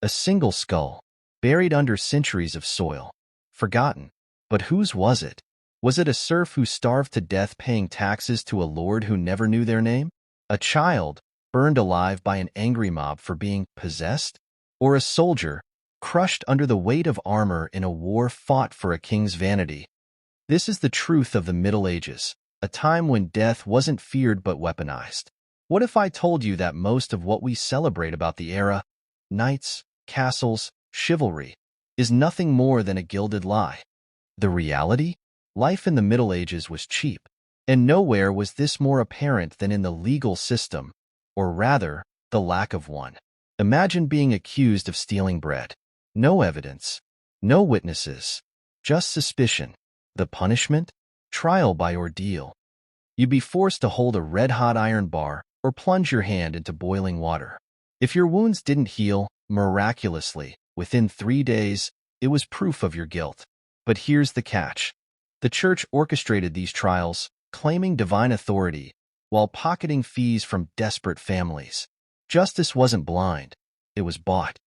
A single skull, buried under centuries of soil. Forgotten. But whose was it? Was it a serf who starved to death paying taxes to a lord who never knew their name? A child, burned alive by an angry mob for being possessed? Or a soldier, crushed under the weight of armor in a war fought for a king's vanity? This is the truth of the Middle Ages, a time when death wasn't feared but weaponized. What if I told you that most of what we celebrate about the era, knights, castles, chivalry, is nothing more than a gilded lie? The reality? Life in the Middle Ages was cheap, and nowhere was this more apparent than in the legal system, or rather, the lack of one. Imagine being accused of stealing bread. No evidence, no witnesses, just suspicion. The punishment? Trial by ordeal. You'd be forced to hold a red-hot iron bar or plunge your hand into boiling water. If your wounds didn't heal, miraculously, within 3 days, it was proof of your guilt. But here's the catch. The church orchestrated these trials, claiming divine authority, while pocketing fees from desperate families. Justice wasn't blind, it was bought.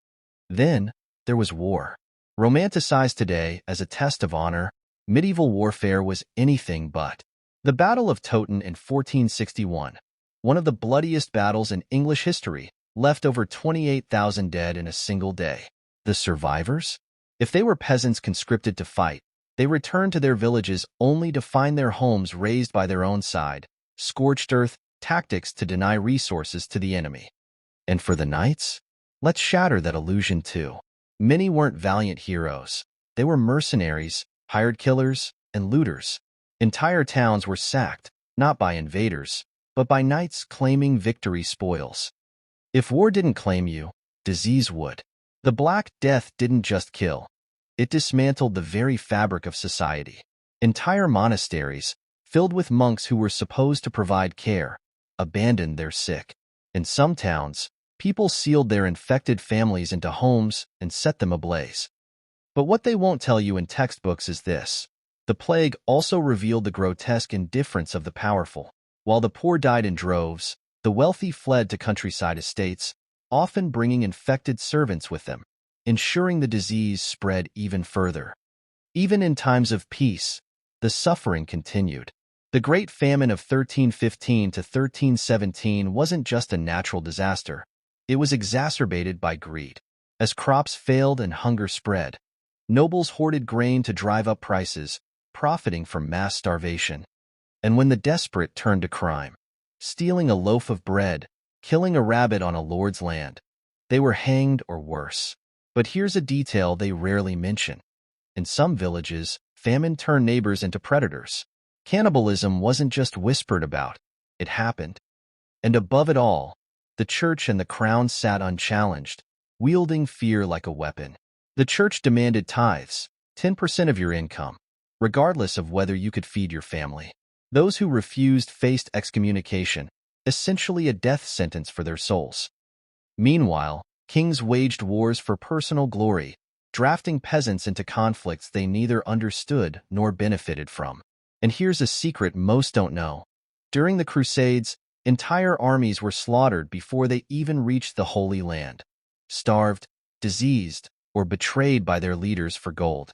Then, there was war. Romanticized today as a test of honor, medieval warfare was anything but. The Battle of Toten in 1461, one of the bloodiest battles in English history, left over 28,000 dead in a single day. The survivors? If they were peasants conscripted to fight, they returned to their villages only to find their homes razed by their own side, scorched earth, tactics to deny resources to the enemy. And for the knights? Let's shatter that illusion too. Many weren't valiant heroes. They were mercenaries, hired killers, and looters. Entire towns were sacked, not by invaders, but by knights claiming victory spoils. If war didn't claim you, disease would. The Black Death didn't just kill. It dismantled the very fabric of society. Entire monasteries, filled with monks who were supposed to provide care, abandoned their sick. In some towns, people sealed their infected families into homes and set them ablaze. But what they won't tell you in textbooks is this. The plague also revealed the grotesque indifference of the powerful. While the poor died in droves, the wealthy fled to countryside estates, often bringing infected servants with them, ensuring the disease spread even further. Even in times of peace, the suffering continued. The Great Famine of 1315 to 1317 wasn't just a natural disaster. It was exacerbated by greed. As crops failed and hunger spread, nobles hoarded grain to drive up prices, profiting from mass starvation. And when the desperate turned to crime, stealing a loaf of bread, killing a rabbit on a lord's land, they were hanged or worse. But here's a detail they rarely mention. In some villages, famine turned neighbors into predators. Cannibalism wasn't just whispered about, it happened. And above it all, the church and the crown sat unchallenged, wielding fear like a weapon. The church demanded tithes, 10% of your income, regardless of whether you could feed your family. Those who refused faced excommunication, essentially a death sentence for their souls. Meanwhile, kings waged wars for personal glory, drafting peasants into conflicts they neither understood nor benefited from. And here's a secret most don't know. During the Crusades, entire armies were slaughtered before they even reached the Holy Land. Starved, diseased, or betrayed by their leaders for gold.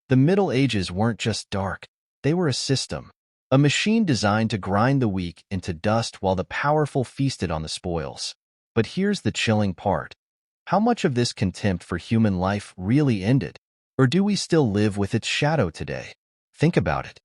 The Middle Ages weren't just dark, they were a system. A machine designed to grind the weak into dust while the powerful feasted on the spoils. But here's the chilling part. How much of this contempt for human life really ended? Or do we still live with its shadow today? Think about it.